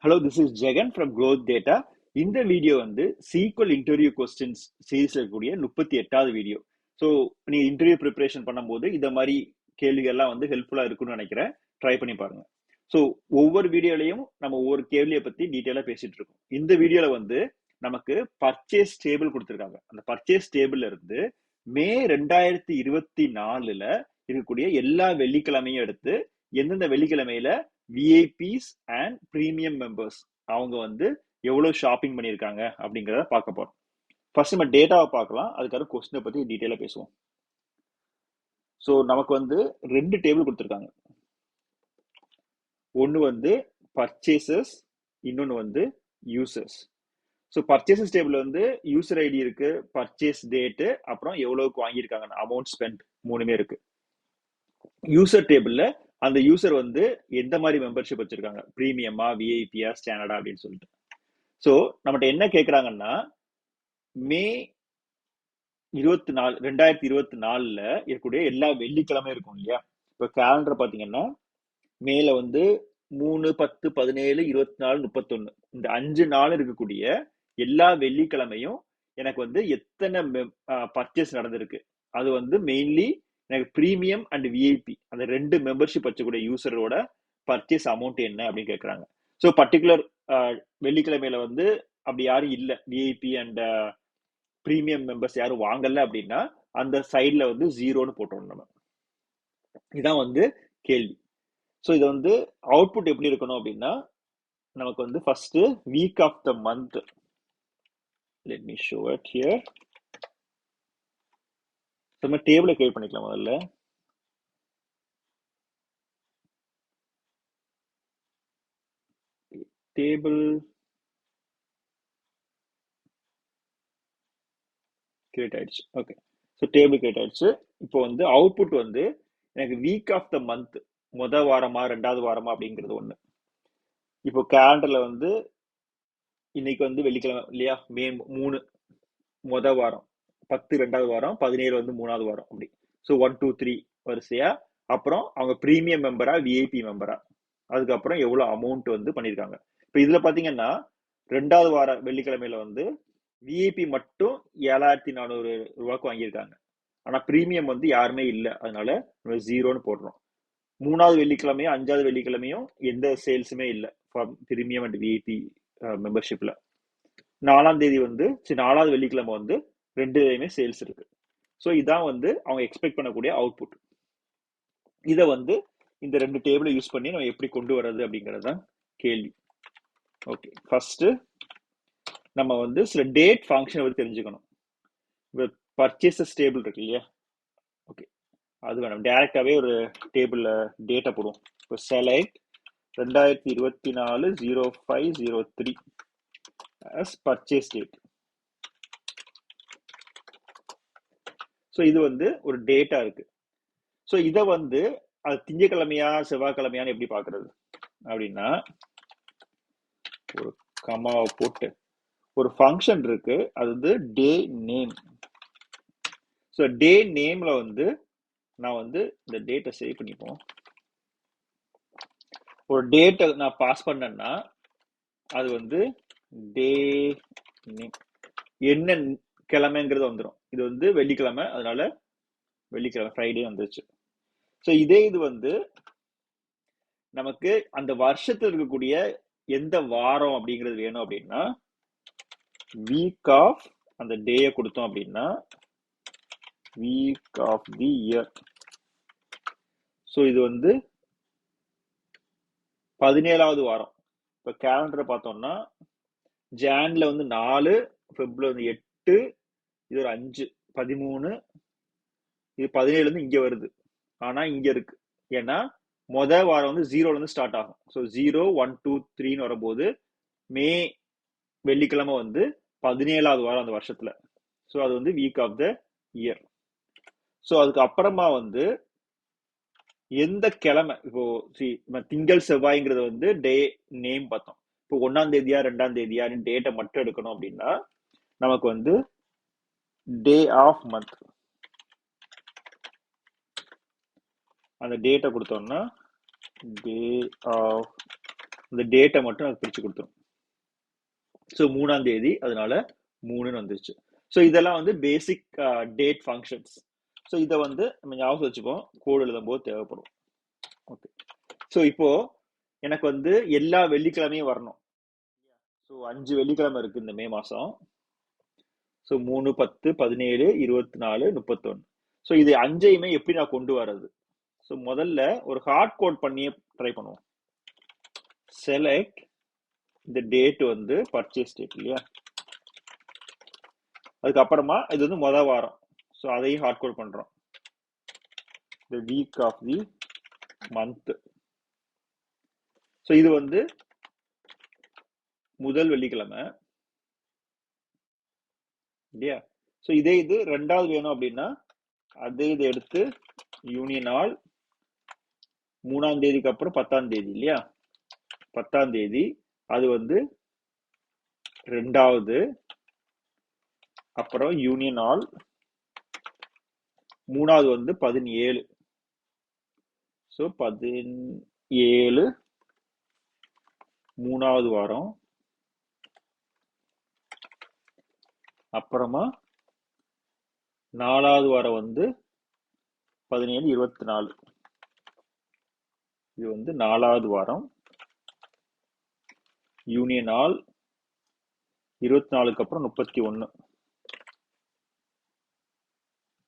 Hello, this is Jagan from Growth Data. இந்த video வந்து SQL interview questions சீரீஸ்ல இருக்கக்கூடிய 38வது வீடியோ. ஸோ நீங்க இன்டர்வியூ ப்ரிப்பரேஷன் பண்ணும்போது இந்த மாதிரி கேள்விகள்லாம் வந்து ஹெல்ப்ஃபுல்லா இருக்கும்னு நினைக்கிறேன். ட்ரை பண்ணி பாருங்க. ஸோ ஒவ்வொரு வீடியோலையும் நம்ம ஒவ்வொரு கேள்வியை பத்தி டீட்டெயிலா பேசிட்டு இருக்கோம். இந்த வீடியோல வந்து நமக்கு பர்ச்சேஸ் டேபிள் கொடுத்துருக்காங்க. அந்த பர்ச்சேஸ் டேபிள்ல இருந்து மே 2024ல இருக்கக்கூடிய எல்லா வெள்ளிக்கிழமையும் எடுத்து எந்தெந்த வெள்ளிக்கிழமையில விஐபிஸ் அண்ட் பிரீமியம் மெம்பர்ஸ் அவங்க வந்து எவ்வளவு ஷாப்பிங் பண்ணியிருக்காங்க அப்படிங்கிறத பார்க்க போறோம். ஃபர்ஸ்ட் நம்ம டேட்டாவை பார்க்கலாம், அதுக்காக கொஸ்டினை பத்தி டீட்டெயிலாக பேசுவோம். ஸோ நமக்கு வந்து 2 டேபிள் கொடுத்துருக்காங்க. ஒன்று வந்து பர்ச்சேசஸ், இன்னொன்று வந்து யூசர்ஸ். ஸோ பர்ச்சேசஸ் டேபிள் வந்து யூசர் ஐடி இருக்கு, பர்ச்சேஸ் டேட்டு, அப்புறம் எவ்வளவுக்கு வாங்கியிருக்காங்க, அமௌண்ட் ஸ்பெண்ட், மூணுமே இருக்கு. யூசர் டேபிள்ல அந்த யூசர் வந்து எந்த மாதிரி மெம்பர்ஷிப் வச்சிருக்காங்க, பிரீமியமா, விஐபியா, ஸ்டாண்டர்டா அப்படின்னு சொல்லிட்டு. ஸோ நம்மகிட்ட என்ன கேட்குறாங்கன்னா, மே 2024 இருக்கக்கூடிய எல்லா வெள்ளிக்கிழமையும் இருக்கும் இல்லையா. இப்போ கேலண்டர் பார்த்தீங்கன்னா மேல வந்து 3, 10, 17, 24, 31 இந்த 5 நாள் இருக்கக்கூடிய எல்லா வெள்ளிக்கிழமையும் எனக்கு வந்து எத்தனை பர்ச்சேஸ் நடந்திருக்கு, அது வந்து மெயின்லி எனக்கு பிரீமியம் அண்ட் விஐபி அந்த 2 மெம்பர்ஷிப் வச்சக்கூடிய யூசரோட பர்ச்சேஸ் அமௌண்ட் என்ன அப்படின்னு கேட்குறாங்க. ஸோ பர்டிகுலர் வெள்ளிக்கிழமையில வந்து அப்படி யாரும் இல்லை, விஐபி அண்ட் பிரீமியம் மெம்பர்ஸ் யாரும் வாங்கல அப்படின்னா அந்த சைட்ல வந்து 0ன்னு போட்டோம் நம்ம. இதான் வந்து கேள்வி. ஸோ இது வந்து அவுட்புட் எப்படி இருக்கணும் அப்படின்னா, நமக்கு வந்து first week of the month, let me show it here. நம்ம டேபிளை கிரியேட் பண்ணிக்கலாம். முதல்ல டேபிள் கிரியேட் ஆயிடுச்சு. ஓகே, ஸோ டேபிள் கிரியேட் ஆயிடுச்சு. இப்போ வந்து அவுட்புட் வந்து எனக்கு வீக் ஆஃப் த மந்த், முதல் வாரமா 2வது வாரமா அப்படிங்கிறது ஒன்று. இப்போ கேலண்டர்ல வந்து இன்னைக்கு வந்து வெள்ளிக்கிழமை இல்லையா, மே 3 முதல் வாரம், 10 2வது வாரம், 17 வந்து 3வது வாரம் அப்படி. ஸோ 1, 2, 3 வரிசையா. அப்புறம் அவங்க பிரீமியம் மெம்பரா, விஐபி மெம்பரா, அதுக்கப்புறம் எவ்வளவு அமௌண்ட் வந்து பண்ணியிருக்காங்க. இப்போ இதுல பாத்தீங்கன்னா 2வது வார வெள்ளிக்கிழமையில வந்து விஐபி மட்டும் 7400 ரூபாய்க்கு வாங்கியிருக்காங்க. ஆனா பிரீமியம் வந்து யாருமே இல்லை, அதனால 0ன்னு போடுறோம். 3வது வெள்ளிக்கிழமையும் 5வது வெள்ளிக்கிழமையும் எந்த சேல்ஸுமே இல்லை பிரீமியம் அண்ட் விஐபி மெம்பர்ஷிப்ல. 4ஆம் தேதி வந்து 4வது வெள்ளிக்கிழமை வந்து 2லையுமே சேல்ஸ் இருக்கு. ஸோ இதான் வந்து அவங்க எக்ஸ்பெக்ட் பண்ணக்கூடிய அவுட்புட். இதை வந்து இந்த 2 டேபிளை யூஸ் பண்ணி நம்ம எப்படி கொண்டு வர்றது அப்படிங்கிறது தான் கேள்வி. ஓகே, ஃபர்ஸ்ட் நம்ம வந்து சில டேட் ஃபங்க்ஷனை பற்றி தெரிஞ்சுக்கணும். இப்போ பர்ச்சேசஸ் டேபிள் இருக்கு இல்லையா, ஓகே அது வேணும். டைரக்டாவே ஒரு டேபிள்ல டேட்டா போடுவோம். இப்போ select 2024-05-03 as purchase date. So இது வந்து ஒரு டேட்டா இருக்கு. ஸோ இதை வந்து அது திங்கக்கிழமையா செவ்வாய்க்கிழமையான்னு எப்படி பார்க்கறது அப்படின்னா, ஒரு கமாவை போட்டு ஒரு ஃபங்க்ஷன் இருக்கு, அது வந்து டே நேம். ஸோ டே நேம்ல வந்து நான் வந்து இந்த டேட்டை சேவ் பண்ணிப்போம். ஒரு டேட்டை நான் பாஸ் பண்ணேன்னா அது வந்து டே நேம் என்ன கிழமைங்கிறது வந்துடும். இது வந்து வெள்ளிக்கிழமை, அதனால வெள்ளிக்கிழமை ஃப்ரைடே வந்துருச்சு. ஸோ இதே இது வந்து நமக்கு அந்த வருஷத்துல இருக்கக்கூடிய எந்த வாரம் அப்படிங்கிறது வேணும் அப்படின்னா வீக் ஆஃப் அந்த டேயை கொடுத்தோம் அப்படின்னா week of the year. So இது வந்து 17வது வாரம். இப்போ கேலண்டரை பார்த்தோம்னா ஜான்ல வந்து 4, ஃபெப்ல வந்து 8, இது ஒரு 5, 13, இது 17 வந்து இங்க வருது. ஆனா இங்க இருக்கு, ஏன்னா முதல் வாரம் வந்து 0ல இருந்து ஸ்டார்ட் ஆகும். ஸோ 0, 1, 2, 3ன்னு வரும்போது மே வெள்ளிக்கிழமை வந்து 17வது வாரம் அந்த வருஷத்துல. ஸோ அது வந்து week of the year. So அதுக்கு அப்புறமா வந்து எந்த கிழமை, இப்போ திங்கள் செவ்வாய்ங்கிறது வந்து டே நேம் பார்த்தோம். இப்போ 1ஆம் தேதியா 2ஆம் தேதியா டேட்டை மட்டும் எடுக்கணும் அப்படின்னா நமக்கு வந்து டே ஆஃப் மந்த் அந்த டேட்டை கொடுத்தோம்னா டே ஆஃப் இந்த டேட்டை மட்டும் எனக்கு பிரிச்சு கொடுத்துரும். ஸோ 3ஆம் தேதி, அதனால 3ன்னு வந்துருச்சு. ஸோ இதெல்லாம் வந்து பேசிக் டேட் ஃபங்க்ஷன்ஸ். ஸோ இதை வந்து நம்ம ஞாபகம் வச்சுப்போம், கோடு எழுதும் போது தேவைப்படும். ஓகே, ஸோ இப்போ எனக்கு வந்து எல்லா வெள்ளிக்கிழமையும் வரணும். ஸோ 5 வெள்ளிக்கிழமை இருக்கு இந்த மே மாசம். ஸோ 3, 10, 17, 24, 31. ஸோ இது 5ஐயுமே எப்படி நான் கொண்டு வர்றது? ஸோ முதல்ல ஒரு ஹார்ட் கோட் பண்ணியே ட்ரை பண்ணுவோம். செலக்ட் இந்த டேட் வந்து பர்ச்சேஸ் டேட் இல்லையா, அதுக்கப்புறமா இது வந்து மொதல் வாரம். ஸோ அதையும் ஹார்ட் கோட் பண்றோம். the week of the month. So இது வந்து முதல் வெள்ளிக்கிழமை இல்லையா. ஸோ இதே இது ரெண்டாவது வேணும் அப்படின்னா அதே இது எடுத்து யூனியன் ஆல் 3ஆம் தேதிக்கு அப்புறம் 10ஆம் தேதி இல்லையா, 10ஆம் தேதி அது வந்து ரெண்டாவது, அப்புறம் யூனியன் ஆல் 3ஆவது வந்து 17. ஸோ 17 3ஆவது வாரம், அப்புறமா 4ஆவது வாரம் வந்து 17 24. இது வந்து 4ஆவது வாரம், யூனியன் ஆல் 24க்கு அப்புறம் 31.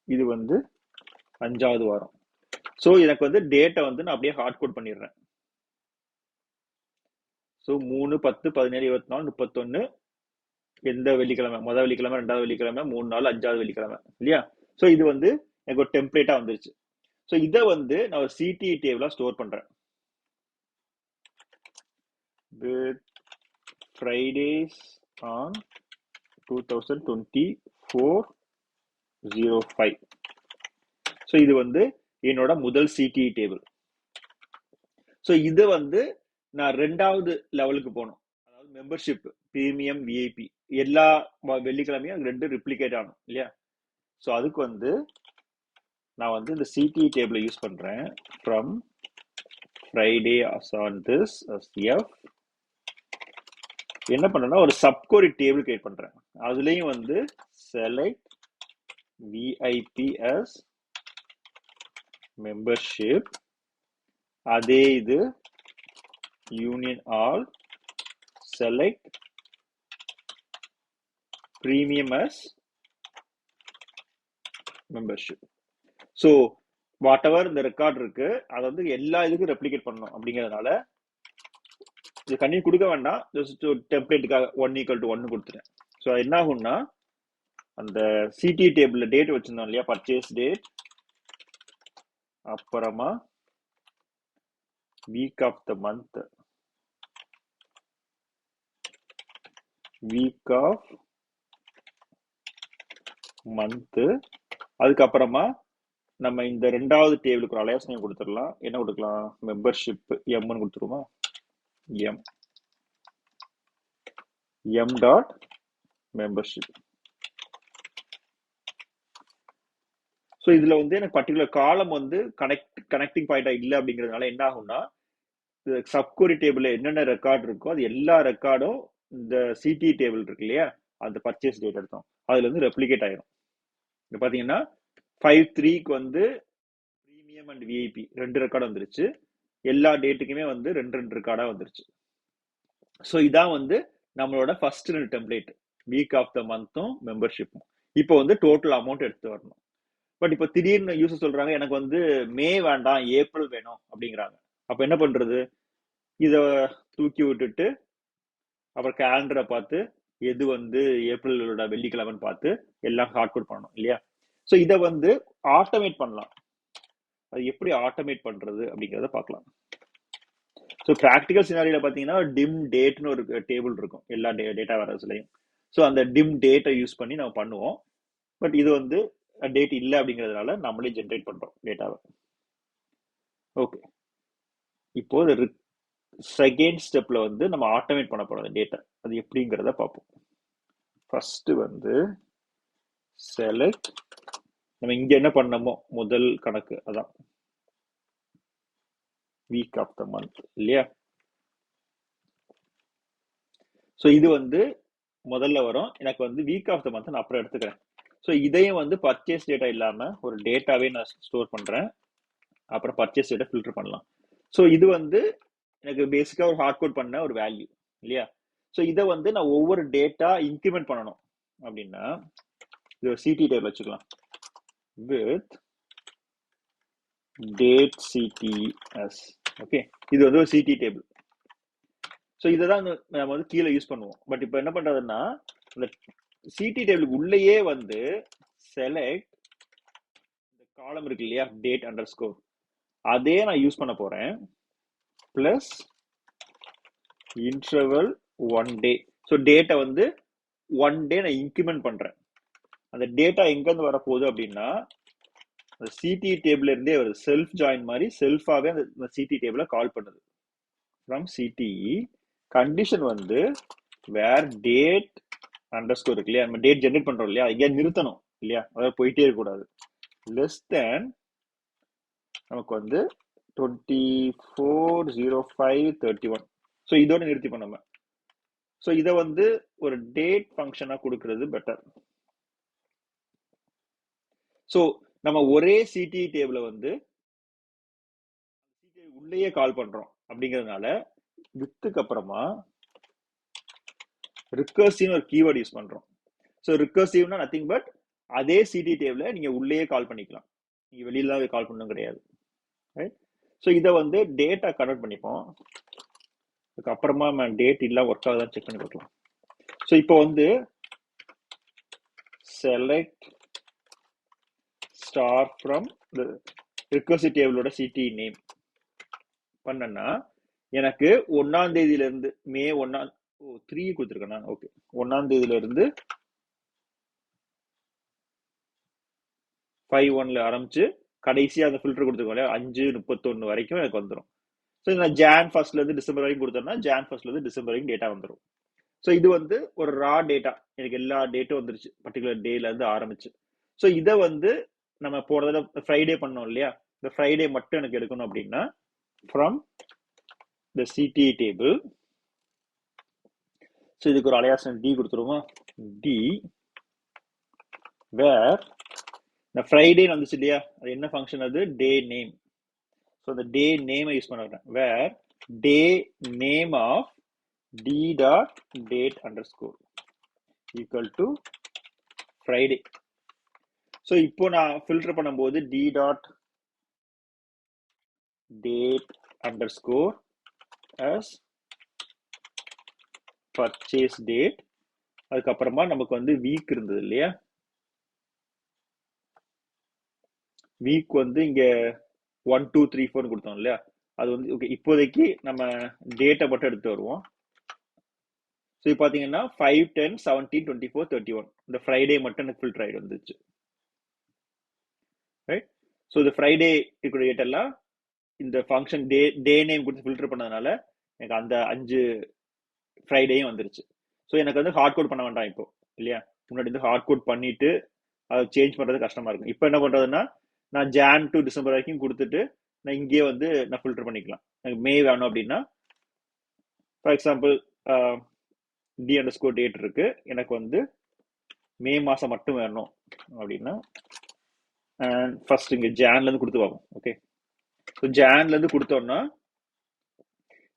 இது வந்து 5ஆவது வாரம். ஸோ எனக்கு வந்து டேட்டை வந்து நான் அப்படியே ஹார்ட் கோட் பண்ணிடுறேன். ஸோ 3, 10, 17, 24, 31 எந்த வெள்ளிக்கிழமை, முதல் வெள்ளிக்கிழமை, ரெண்டாவது வெள்ளிக்கிழமை, 3 நாள், 5ஆவது வெள்ளிக்கிழமை இல்லையா. ஸோ இது வந்து எனக்கு ஒரு டெம்ப்ளேட்டா வந்துருச்சு. ஸோ இதை வந்து நான் ஒரு சிடி டேபிளா ஸ்டோர் பண்றேன். with Fridays on 2024-05. ஸோ இது வந்து என்னோட முதல் சிடி டேபிள். ஸோ இது வந்து நான் ரெண்டாவது லெவலுக்கு போகணும், அதாவது மெம்பர்ஷிப், பிரீமியம், விஐபி எல்லா வெள்ளிக்கிழமையும் அது 2 ரிப்ளிகேட் ஆகணும் இல்லையா. ஸோ அதுக்கு வந்து நான் வந்து இந்த சிடி டேபிளை யூஸ் பண்றேன். From Friday on this F என்ன பண்றேன்னா ஒரு சப்கோரி டேபிள் கிரியேட் பண்றேன். அதுலயும் வந்து செலக்ட் விஐபி as மெம்பர்ஷிப், அதே இது union all select premium as membership. So whatever இந்த ரெக்கார்ட் இருக்கு அதை வந்து எல்லா இதுக்கும் ரெப்ளிகேட் பண்ணணும். அப்படிங்கிறதுனால இது கண்டினியூ கொடுக்க வேண்டாம், ஜஸ்ட் டெம்ப்ளேட்டுக்காக 1 = 1 கொடுத்துட்டேன். ஸோ என்ன ஆகும்னா அந்த சிடி டேபிள்ல டேட் வச்சிருந்தோம் இல்லையா, பர்ச்சேஸ் டேட், அப்புறமா week of the month, week of month, அதுக்கப்புறமா நம்ம இந்த ரெண்டாவது டேபிளுக்கு ஒரு அலையாஸ் நேம் கொடுத்துடலாம். என்ன கொடுக்கலாம், மெம்பர்ஷிப் எம்னு கொடுத்துருமா, எம் டாட் மெம்பர்ஷிப். ஸோ இதுல வந்து எனக்கு பர்டிகுலர் காலம் வந்து கனெக்டிங் பாயிண்டா இல்லை அப்படிங்கிறதுனால என்ன ஆகும்னா சப்கோரி டேபிள்ல என்னென்ன ரெக்கார்ட் இருக்கோ அது எல்லா ரெக்கார்டும் இந்த சிடி டேபிள் இருக்கு இல்லையா, அந்த பர்ச்சேஸ் டேட் எடுத்தோம் அதுல இருந்து ரெப்ளிகேட் ஆயிரும். இது பாத்தீங்கன்னா 5/3க்கு வந்து பிரீமியம் அண்ட் விஐபி 2 ரெக்கார்டு வந்துருச்சு. எல்லா டேட்டுக்குமே வந்து 2 ரெக்கார்டா வந்துருச்சு. ஸோ இதான் வந்து நம்மளோட first 2 template, week of the மந்த்தும் மெம்பர்ஷிப்பும். இப்போ வந்து டோட்டல் அமௌண்ட் எடுத்து வரணும். பட் இப்போ திடீர்னு யூசர் சொல்றாங்க எனக்கு வந்து மே வேண்டாம் ஏப்ரல் வேணும் அப்படிங்கிறாங்க. அப்ப என்ன பண்றது, இத தூக்கி விட்டுட்டு அப்புறம் கேலண்டரை பார்த்து எது வந்து ஏப்ரலோட வெள்ளிக்கிழமைன்னு பார்த்து எல்லாம் ஹார்ட் கோட் பண்ணணும் இல்லையா. ஸோ இதை வந்து ஆட்டோமேட் பண்ணலாம். அது எப்படி ஆட்டோமேட் பண்றது அப்படிங்கிறத பார்க்கலாம். ஸோ ப்ராக்டிக்கல் சினாரியில பார்த்தீங்கன்னா டிம் டேட்னு ஒரு டேபிள் இருக்கும் எல்லா டேட்டா வேர்ஸ்லையும். ஸோ அந்த டிம் டேட்டை யூஸ் பண்ணி நம்ம பண்ணுவோம். பட் இது வந்து டேட் இல்லை அப்படிங்கிறதுனால நம்மளே ஜென்ரேட் பண்றோம் டேட்டாவை. ஓகே, இப்போ செகண்ட் ஸ்டெப்ல வந்து நம்ம ஆட்டோமேட் பண்ண போறோம் டேட்டா, அது எப்படிங்கிறத பார்ப்போம். ஃபர்ஸ்ட் வந்து செலக்ட், நம்ம இங்க என்ன பண்ணமோ முதல் கணக்கு அதான் வீக் ஆஃப் த மந்த் இல்லையா. ஸோ இது வந்து முதல்ல வரும். எனக்கு வந்து வீக் ஆஃப் த மந்த் நான் அப்புறம் எடுத்துக்கிறேன். ஸோ இதையும் வந்து பர்ச்சேஸ் டேட்டா இல்லாமல் ஒரு டேட்டாவே நான் ஸ்டோர் பண்ணுறேன். அப்புறம் பர்ச்சேஸ் டேட்டா ஃபில்டர் பண்ணலாம். ஸோ இது வந்து எனக்கு பேசிக்காக ஒரு ஹார்ட் கோட் பண்ண ஒரு வேல்யூ இல்லையா? ஸோ இதை வந்து நான் ஒவ்வொரு டேட்டா இன்க்ரிமெண்ட் பண்ணணும் அப்படின்னா இது ஒரு சிடி டேபிள் வச்சுக்கலாம் வித் டேட் சிடிஎஸ். ஓகே, இது வந்து ஒரு சிடி டேபிள். ஸோ இதை தான் நம்ம வந்து கீழே யூஸ் பண்ணுவோம். பட் இப்போ என்ன பண்றதுன்னா இந்த சிடி டேபிளுக்கு உள்ளேயே வந்து செலக்ட் இந்த காலம் இருக்கு இல்லையா, டேட் அண்டர் ஸ்கோர், அதே நான் யூஸ் பண்ண போறேன் பிளஸ் இன்டர்வல் 1 டே. ஸோ டேட்டை வந்து 1 டே நான் இன்க்ரிமெண்ட் பண்றேன். அந்த டேட்டா எங்கேருந்து வரப்போகுது அப்படின்னா அந்த சிடி டேபிள் இருந்தே வருது. செல்ஃப் ஜாயின் மாதிரி செல்ஃபாவே அந்த சிடி டேபிளை கால் பண்ணுது ஃப்ரம் சிடிஇ. கண்டிஷன் வந்து வேர் டேட் அண்டர் ஸ்கோர் இருக்கு இல்லையா, நம்ம டேட் ஜென்ரேட் பண்றோம் இல்லையா, இங்கே நிறுத்தணும் இல்லையா, அதாவது போயிட்டே இருக்கக்கூடாது. லெஸ் தேன் நமக்கு வந்து 24/05/31. ஸோ இதோட நிறுத்திப்போம் நம்ம. ஸோ இதை வந்து ஒரு டேட் ஃபங்க்ஷனாக கொடுக்கறது பெட்டர். ஸோ நம்ம ஒரே சிடி டேபிளை வந்து உள்ளேயே கால் பண்றோம் அப்படிங்கிறதுனால வித்துக்கு அப்புறமா ரிகர்சிவ் ஒரு கீவேர்ட் யூஸ் பண்றோம். ஸோ ரிகர்சிவ்னா நத்திங் பட் அதே சிடி டேபிளை நீங்க உள்ளேயே கால் பண்ணிக்கலாம், நீங்க வெளியில தான் கால் பண்ணணும் கிடையாது. ரைட்? ஸோ இதை வந்து டேட்டா கன்வெர்ட் பண்ணிப்போம். அதுக்கப்புறமா நம்ம டேட் இல்லாம ஒர்க் ஆகுதான் செக் பண்ணி பார்க்கலாம். ஸோ இப்போ வந்து செலக்ட் ஸ்டார் ஃப்ரம் ரிகர்சிவ் டேபிளோட சிடி நேம் பண்ணனா எனக்கு 1ஆம் தேதியில இருந்து மே 1 3 கொடுத்துருக்கேன். ஓகே, 1ஆம் தேதியில இருந்து 5/1 ஆரம்பிச்சு கடைசியா அந்த ஃபில்டர் கொடுத்துருக்கோம் 5/31 வரைக்கும் எனக்கு வந்துடும். ஸோ நான் ஜான் 1 இருந்து டிசம்பர் வரைக்கும் கொடுத்தோம்னா ஜான் 1 இருந்து டிசம்பர் வரைக்கும் டேட்டா வந்துடும். ஸோ இது வந்து ஒரு ரா டேட்டா, எனக்கு எல்லா டேட்டும் வந்துருச்சு பர்டிகுலர் டேல இருந்து ஆரம்பிச்சு. ஸோ இதை வந்து நம்ம போனதுல ஃப்ரைடே பண்ணோம் இல்லையா, இந்த ஃப்ரைடே மட்டும் எனக்கு எடுக்கணும் அப்படின்னா from the CD table. So இதுக்கு ஒரு அலையாசன் டி கொடுத்துருவோம். டி வேர் இந்த ஃப்ரைடே வந்துச்சு இல்லையா, அது என்ன ஃபங்க்ஷன், அது டே நேம். ஸோ அந்த டே நேமை யூஸ் பண்ணுறேன். Where the name of T dot date underscore equal to Friday. So இப்போ நான் ஃபில்டர் பண்ணும்போது T dot date underscore as purchase date. அதுக்கப்புறமா நமக்கு வந்து வீக் இருந்தது இல்லையா, வீக் வந்து இங்க 1 2 3 4 கொடுத்தோம் இல்லையா, அது வந்து ஓகே. இப்போதைக்கு நம்ம டேட்டை மட்டும் எடுத்து வருவோம். ஸோ இப்போ பார்த்தீங்கன்னா 5 10 17 24 31 இந்த ஃப்ரைடே மட்டும் எனக்கு ஃபில்டர் ஆகிட்டு வந்துச்சு. ரைட்? ஸோ இந்த ஃப்ரைடே இருக்கிற டேட் எல்லாம் இந்த ஃபங்க்ஷன் டே நேம் கொடுத்து ஃபில்டர் பண்ணதுனால எனக்கு அந்த 5 ஃப்ரைடேயும் வந்துருச்சு. ஸோ எனக்கு வந்து ஹார்ட் கோட் பண்ண வேண்டாம் இப்போ இல்லையா, முன்னாடி வந்து ஹார்ட் கோட் பண்ணிட்டு அதை சேஞ்ச் பண்ணுறது கஷ்டமா இருக்கும். இப்போ என்ன பண்ணுறதுன்னா நான் ஜான் டு டிசம்பர் வரைக்கும் கொடுத்துட்டு நான் இங்கேயே வந்து நான் ஃபில்டர் பண்ணிக்கலாம். எனக்கு மே வேணும் அப்படின்னா for example D underscore date இருக்கு, எனக்கு வந்து மே மாதம் மட்டும் வேணும் அப்படின்னா ஃபர்ஸ்ட் இங்கே ஜான்லேருந்து கொடுத்து பார்ப்போம். ஓகே, ஸோ ஜான்லேருந்து கொடுத்தோம்னா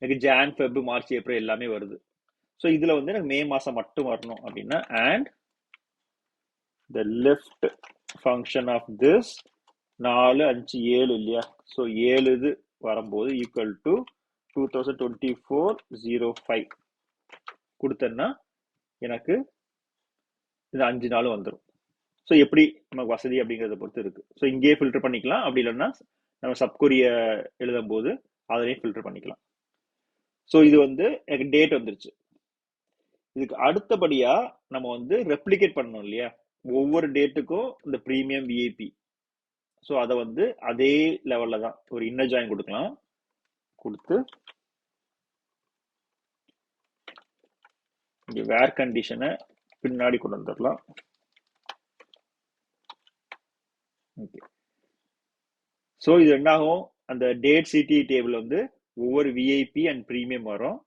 எனக்கு ஜான் ஃபெப் மார்ச் ஏப்ரல் எல்லாமே வருது. ஸோ இதில் வந்து எனக்கு மே மாதம் மட்டும் வரணும் அப்படின்னா and the left function of this 4 5 7 இல்லையா, ஸோ 7 இது வரும்போது ஈக்குவல் டு 2024/05 கொடுத்தேன்னா எனக்கு இது 5 நாள் வந்துடும். ஸோ எப்படி நமக்கு வசதி அப்படிங்கிறத பொறுத்து இருக்கு. ஸோ இங்கேயே ஃபில்டர் பண்ணிக்கலாம், அப்படி இல்லைன்னா நம்ம சப்கொரிய எழுதும் போது அதிலையும் ஃபில்டர் பண்ணிக்கலாம். ஸோ இது வந்து எனக்கு டேட் வந்துருச்சு. இதுக்கு அடுத்தபடியா நம்ம வந்து ரெப்ளிகேட் பண்ணணும் இல்லையா, ஒவ்வொரு டேட்டுக்கும் இந்த ப்ரீமியம் விஐபி. ஸோ அதை வந்து அதே லெவல்ல தான் ஒரு இன்னர் ஜாயின் கொடுக்கலாம். கொடுத்து இங்கே வேர் கண்டிஷனை பின்னாடி கொண்டு வந்துடலாம். ஓகே, ஸோ இது என்னாகும், அந்த டேட் சிடி டேபிள் வந்து ஒவ்வொரு விஐபி அண்ட் ப்ரீமியம் வரும்.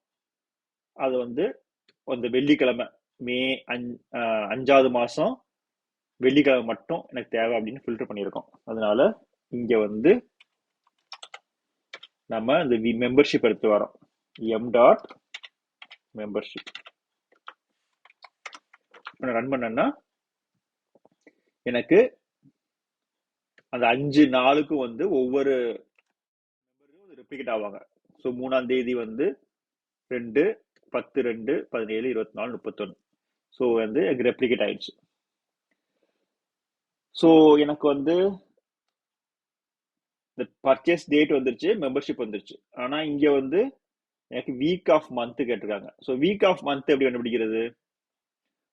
அது வந்து அந்த வெள்ளிக்கிழமை மே 5வது மாசம் வெள்ளிக்கிழமை மட்டும் எனக்கு தேவை அப்படின்னு ஃபில்டர் பண்ணியிருக்கோம். அதனால இங்க வந்து நம்ம இந்த மெம்பர்ஷிப் எடுத்து வரோம். எம் டாட் மெம்பர்ஷிப் ரன் பண்ணேன்னா எனக்கு அந்த 5 நாளுக்கும் வந்து ஒவ்வொரு ரெப்ளிகேட் ஆவாங்க. ஸோ 3ஆம் தேதி வந்து 2, 10, 2, 17, 24, 31. ஸோ வந்து எனக்கு ரெப்ளிகேட் ஆயிடுச்சு. ஸோ எனக்கு வந்து இந்த பர்ச்சேஸ் டேட் வந்துருச்சு, மெம்பர்ஷிப் வந்துருச்சு. ஆனா இங்க வந்து எனக்கு வீக் ஆஃப் மந்த் கேட்டிருக்காங்க. ஸோ வீக் ஆஃப் மந்த் எப்படி கண்டுபிடிக்கிறது?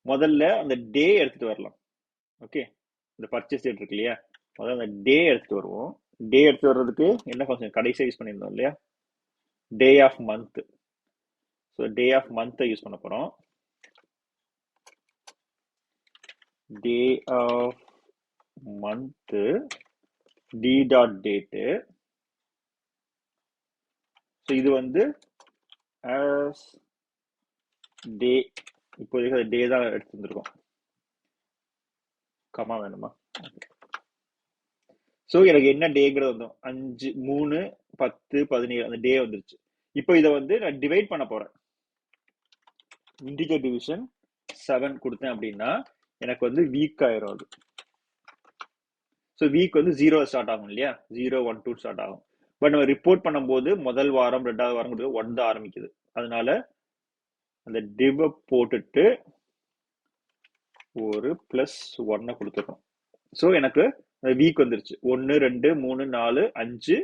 முதல்ல அந்த டே எடுத்துட்டு வரலாம். ஓகே, இந்த பர்ச்சேஸ் டேட் இருக்கு இல்லையா, முதல்ல அந்த டே எடுத்துட்டு வருவோம். டே எடுத்து வர்றதுக்கு என்ன ஃபங்க்ஷன் கடைசியாக யூஸ் பண்ணியிருந்தோம் இல்லையா, day of month. So day of மந்த்தை யூஸ் பண்ண போறோம். Day of month T dot date. So இது வந்து as டே, இப்போதைக்கு அது டே தான் எடுத்து வந்திருக்கோம். கமா வேணுமா? ஸோ எனக்கு என்ன டேங்கிறது வந்து 5, 3, 10, 17 அந்த டே வந்துருச்சு. இப்போ இதை வந்து நான் டிவைட் பண்ண போறேன். இன்டிஜர் டிவிஷன் 7 கொடுத்தேன் அப்படின்னா எனக்கு வந்து வீக் ஆயிரும் அது. ஸோ வீக் வந்து 0 ஸ்டார்ட் ஆகும் இல்லையா, 0, 1, 2 ஸ்டார்ட் ஆகும். பட் நம்ம ரிப்போர்ட் பண்ணும்போது முதல் வாரம் 2வது வாரம் 1 தான் ஆரம்பிக்குது. அதனால அந்த டிவ் போட்டுட்டு ஒரு +1 கொடுத்துருக்கோம். ஸோ எனக்கு வீக் வந்துருச்சு. 1, 2, 3, 4, 5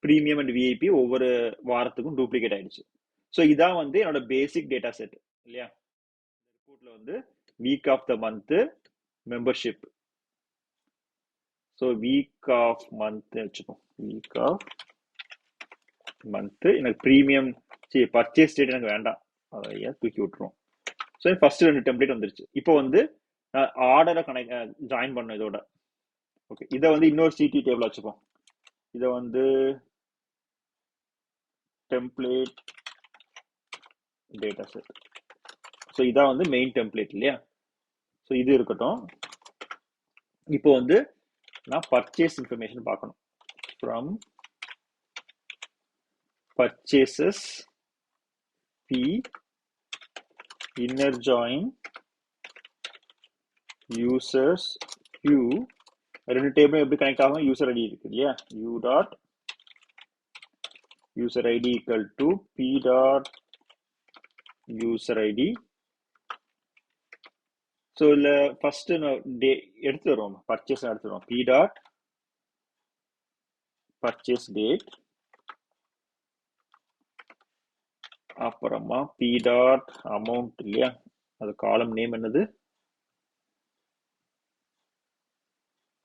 ப்ரீமியம் அண்ட் விஐபி ஒவ்வொரு வாரத்துக்கும் டூப்ளிகேட் ஆயிடுச்சு. ஸோ இதான் வந்து என்னோட பேசிக் டேட்டா செட் இல்லையா. ரிப்போர்ட்ல வந்து week of the month membership. So week of month வச்சுப்போம். வீக் ஆஃப் மந்த் எனக்கு ப்ரீமியம் பர்ச்சேஸ் டேட் எனக்கு வேண்டாம், அதை தூக்கி விட்டுரும். ஸோ ஃபர்ஸ்ட் 2 டெம்ப்ளேட் வந்துருச்சு. இப்போ வந்து ஆர்டரை ஜாயின் பண்ணும் இதோட. ஓகே, இதை வந்து இன்னொரு சிடி டேபிள் வச்சுப்போம். இதை வந்து டெம்ப்ளேட் டேட்டா செட். ஸோ இதான் வந்து மெயின் டெம்ப்ளேட் இல்லையா. ஸோ இது இருக்கட்டும். இப்போ வந்து நான் பர்ச்சேஸ் இன்ஃபர்மேஷன் பார்க்கணும். From purchases p inner join users q. ரெண்டு டேபிளும் எப்படி கனெக்ட் ஆகும்? யூசர் ஐடி இருக்கு இல்லையா, u dot user ID equal to p dot user ID. So இல்லை ஃபர்ஸ்ட் டே எடுத்து வருவோம், பர்ச்சேஸ் எடுத்து வருவோம். p டாட் பர்ச்சேஸ் டேட், அப்புறமா p டாட் அமௌண்ட் இல்லையா, அது காலம் நேம் என்னது,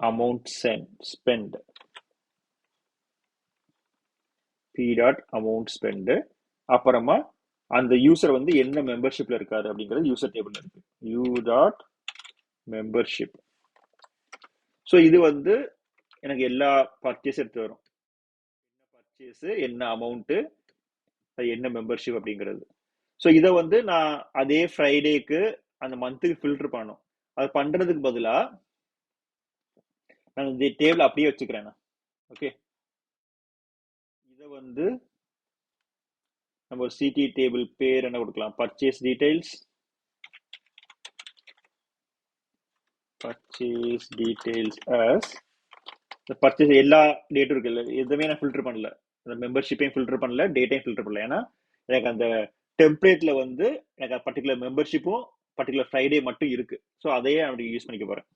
amount spend. p dot amount spend. அப்புறமா அந்த யூசர் வந்து என்ன மெம்பர்ஷிப்ல இருக்காரு அப்படிங்கிறது யூசர் டேபிள் இருக்கு, u டாட் மெம்பர்ஷிப். ஸோ இது வந்து எனக்கு எல்லா பர்ச்சேஸ் எடுத்து வரும், என்ன பர்ச்சேஸ், என்ன அமௌண்ட், என்ன மெம்பர்ஷிப் அப்படிங்கிறது. ஸோ இதை வந்து நான் அதே ஃப்ரைடேக்கு அந்த மந்த்துக்கு ஃபில்டர் பண்ணணும். அது பண்றதுக்கு பதிலாக நான் இந்த டேபிள் அப்படியே வச்சுக்கிறேன். ஓகே, இதை வந்து நம்ம ஒரு சிடி டேபிள் பேர் என்ன கொடுக்கலாம், purchase details. Purchase details as purchase எல்லா டேட்டும் இருக்குல்ல, எதுவுமே நான் ஃபில்டர் பண்ணல, அந்த மெம்பர்ஷிப்பையும் ஃபில்டர் பண்ணல, டேட்டையும் ஃபில்டர் பண்ணல. ஏன்னா எனக்கு அந்த டெம்ப்ளேட்ல வந்து எனக்கு பர்டிகுலர் மெம்பர்ஷிப்பும் பர்டிகுலர் ஃப்ரைடே மட்டும் இருக்கு. ஸோ அதையே அப்படி யூஸ் பண்ணிக்க போறேன்.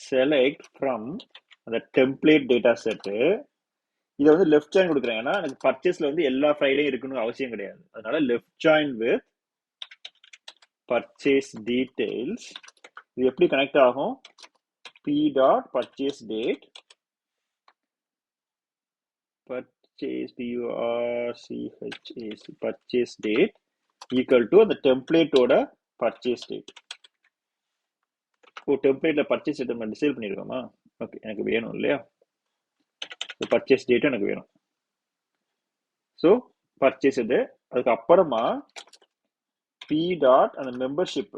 செலக்ட் ஃப்ரம் அந்த டெம்ப்ளேட் டேட்டா செட்டு. இதை வந்து லெஃப்ட் ஜாயின் கொடுக்குறேன், ஏன்னா எனக்கு பர்ச்சேஸ்ல வந்து எல்லா ஃப்ரைடேயும் இருக்குன்னு அவசியம் கிடையாது. அதனால left join with purchase details. இது எப்படி கனெக்ட் ஆகும், p dot purchase date, purchase PURCHAC purchase date equal to அந்த டெம்ப்ளேட்டோட purchase date. டெம்ப்ளேட்ல பர்ச்சேஸ் டேட் நம்ம டிசைட் பண்ணிருக்கோமா? ஓகே, எனக்கு வேணும் இல்லையா, பர்ச்சேஸ் டேட் எனக்கு வேணும். ஸோ பர்ச்சேஸ் இது. அதுக்கு அப்புறமா பி டாட் அந்த மெம்பர்ஷிப்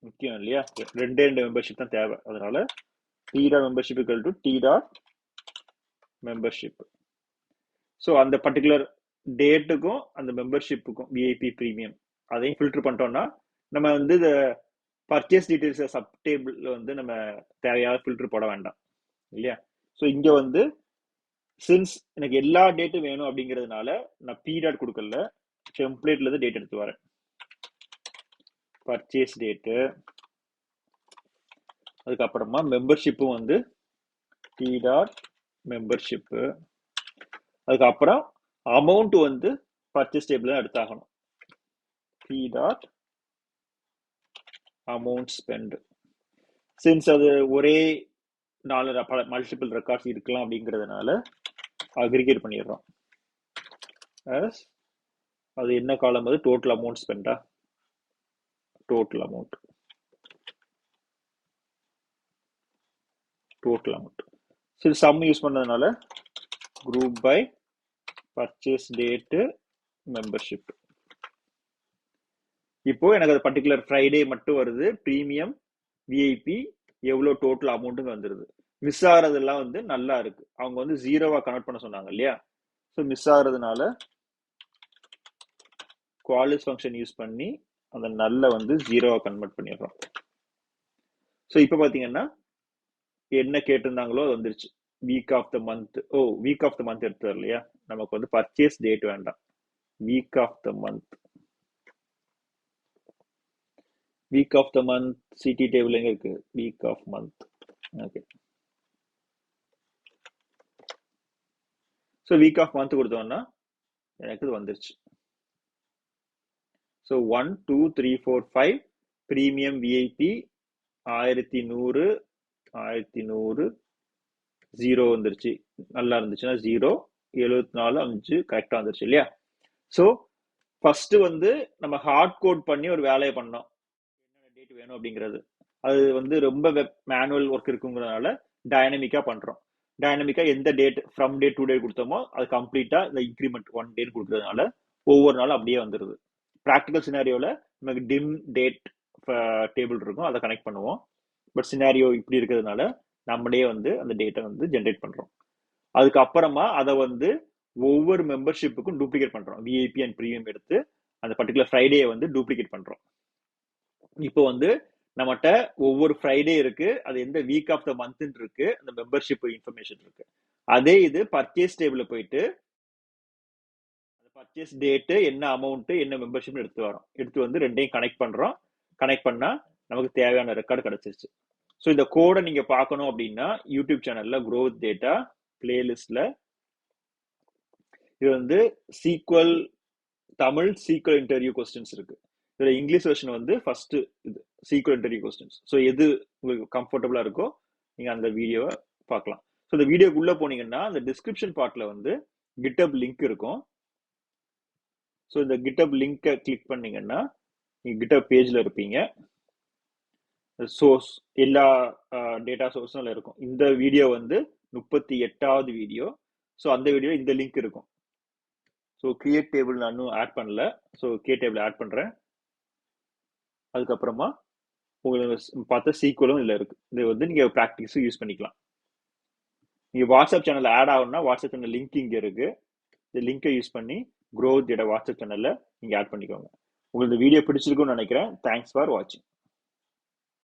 முக்கியம் இல்லையா, ரெண்டு மெம்பர்ஷிப் தான் தேவை, அதனால p dot membership equal to d dot membership. So அந்த பர்டிகுலர் டேட்டுக்கும் அந்த மெம்பர்ஷிப்புக்கும் விஐபி ப்ரீமியம் அதையும் ஃபில்டர் பண்ணிட்டோம்னா நம்ம வந்து இந்த பர்ச்சேஸ் டீடைல்ஸ் சப் டேபிள் வந்து நம்ம தேவையான ஃபில்டர் போட வேண்டாம் இல்லையா. ஸோ இங்க வந்து சின்ஸ் எனக்கு எல்லா டேட்டும் வேணும் அப்படிங்கிறதுனால நான் பி டாட் கொடுக்கல, டெம்ப்ளேட்ல இருந்து டேட் எடுத்து வரேன். பர்ச்சேஸ் டேட்டு, அதுக்கப்புறமா மெம்பர்ஷிப்பும் வந்து டி டாட் மெம்பர்ஷிப்பு, அதுக்கப்புறம் அமௌண்ட் வந்து பர்ச்சேஸ் டேபிள் எடுத்தாகணும், P dot amount spend. Since அது ஒரே 4 மல்டிபிள் ரெக்கார்ட்ஸ் இருக்கலாம் அப்படிங்கிறதுனால அக்ரிகேட் பண்ணிடுறோம். அது என்ன காலம், அது டோட்டல் அமௌண்ட் ஸ்பெண்டா, டோட்டல் அமௌண்ட் சரி சம் யூஸ் பண்ணதுனால group by purchase date membership. இப்போ எனக்கு அது பர்டிகுலர் ஃப்ரைடே மட்டும் வருது, ப்ரீமியம் விஐபி எவ்வளோ டோட்டல் அமௌண்ட்டுங்க வந்துருது. மிஸ் ஆகிறதெல்லாம் வந்து நல்லா இருக்கு, அவங்க வந்து 0வா கன்வெர்ட் பண்ண சொன்னாங்க இல்லையா. ஸோ மிஸ் ஆகிறதுனால குவாலிஸ் ஃபங்க்ஷன் யூஸ் பண்ணி அந்த நல்ல வந்து 0வா கன்வெர்ட் பண்ணிடுறோம். ஸோ இப்போ பார்த்தீங்கன்னா என்ன கேட்டிருந்தாங்களோ அது வந்துருச்சு. Week of the month, week of the month எடுத்தார் இல்லையா, நமக்கு வந்து பர்ச்சேஸ் டேட் வேண்டாம், week of the month. Week of the month CD table எங்க இருக்கு, week of month. Okay, so week of month கொடுத்தோம்னா எனக்கு இது வந்துருச்சு. ஸோ 1 2 3 4 5 ப்ரீமியம் விஐபி 1100 1100 0 வந்துருச்சு, நல்லா இருந்துச்சுன்னா 0 74 5 கரெக்டா வந்துருச்சு இல்லையா. ஸோ ஃபர்ஸ்ட் வந்து நம்ம ஹார்ட் கோட் பண்ணி ஒரு வேலையை பண்ணோம், என்னென்ன டேட் வேணும் அப்படிங்கிறது. அது வந்து ரொம்ப மேனுவல் ஒர்க் இருக்குங்கிறதுனால டைனமிக்கா பண்றோம். டைனமிக்கா எந்த date from day to day கொடுத்தோமோ அது கம்ப்ளீட்டா இந்த இன்க்ரிமெண்ட் 1 டே கொடுக்கறதுனால ஒவ்வொரு நாளும் அப்படியே வந்துருது. ப்ராக்டிக்கல் சினாரியோல நமக்கு டிம் டேட் டேபிள் இருக்கும், அதை கனெக்ட் பண்ணுவோம். பட் சினாரியோ இப்படி இருக்கிறதுனால நம்மளே வந்து அந்த டேட்டை வந்து ஜென்ரேட் பண்றோம். அதுக்கப்புறமா அதை வந்து ஒவ்வொரு மெம்பர்ஷிப்புக்கும் டூப்ளிகேட் பண்றோம். விஐபி அண்ட் ப்ரீமியம் எடுத்து அந்த பர்டிகுலர் ஃப்ரைடே வந்து டூப்ளிகேட் பண்றோம். இப்போ வந்து நம்மகிட்ட ஒவ்வொரு ஃப்ரைடே இருக்கு, அது எந்த வீக் ஆஃப் த மந்த் இருக்கு, அந்த மெம்பர்ஷிப் இன்ஃபர்மேஷன் இருக்கு. அதே இது பர்ச்சேஸ் டேபிள் போயிட்டு அந்த பர்ச்சேஸ் டேட்டு, என்ன அமௌண்ட், என்ன மெம்பர்ஷிப் எடுத்து வந்து ரெண்டையும் கனெக்ட் பண்றோம். கனெக்ட் பண்ணா நமக்கு தேவையான ரெக்கார்டு கிடைச்சிருச்சு. ஸோ இந்த கோடை நீங்க பார்க்கணும் அப்படின்னா யூடியூப் சேனல்ல growth டேட்டா பிளேலிஸ்ட்ல இது வந்து SQL Tamil SQL interview questions இருக்கு. இதுல இங்கிலீஷ் வெர்ஷன் வந்து ஃபர்ஸ்ட் இது சீக்வல் இன்டர்வியூ கொஸ்டின்ஸ். ஸோ எது உங்களுக்கு கம்ஃபர்டபுளா இருக்கோ நீங்க அந்த வீடியோவை பார்க்கலாம். ஸோ இந்த வீடியோக்குள்ள போனீங்கன்னா அந்த டிஸ்கிரிப்ஷன் பார்ட்ல வந்து கிட்டப் லிங்க் இருக்கும். ஸோ இந்த கிட்டப் லிங்கை கிளிக் பண்ணீங்கன்னா நீங்க கிட்டப் பேஜ்ல இருப்பீங்க. சோர்ஸ் எல்லா டேட்டா சோர்ஸும் இருக்கும். இந்த வீடியோ வந்து 38வது வீடியோ. ஸோ அந்த வீடியோ இந்த லிங்க் இருக்கும். ஸோ கிரியேட் டேபிள் நான் இன்னும் ஆட் பண்ணல, ஸோ கிரியேட் டேபிள் ஆட் பண்றேன். அதுக்கப்புறமா உங்களுக்கு பார்த்த சீக்வலும் இதில் இருக்கு. இது வந்து நீங்க ப்ராக்டிஸும் யூஸ் பண்ணிக்கலாம். நீங்க வாட்ஸ்அப் சேனல் ஆட் ஆகணும்னா வாட்ஸ்அப் சேனல் லிங்க் இங்க இருக்கு. இந்த லிங்கை யூஸ் பண்ணி growth டேட்டா வாட்ஸ்அப் சேனல்ல நீங்க ஆட் பண்ணிக்கோங்க. உங்களுக்கு இந்த வீடியோ பிடிச்சிருக்கும்னு நினைக்கிறேன். தேங்க்ஸ் ஃபார் வாட்சிங்.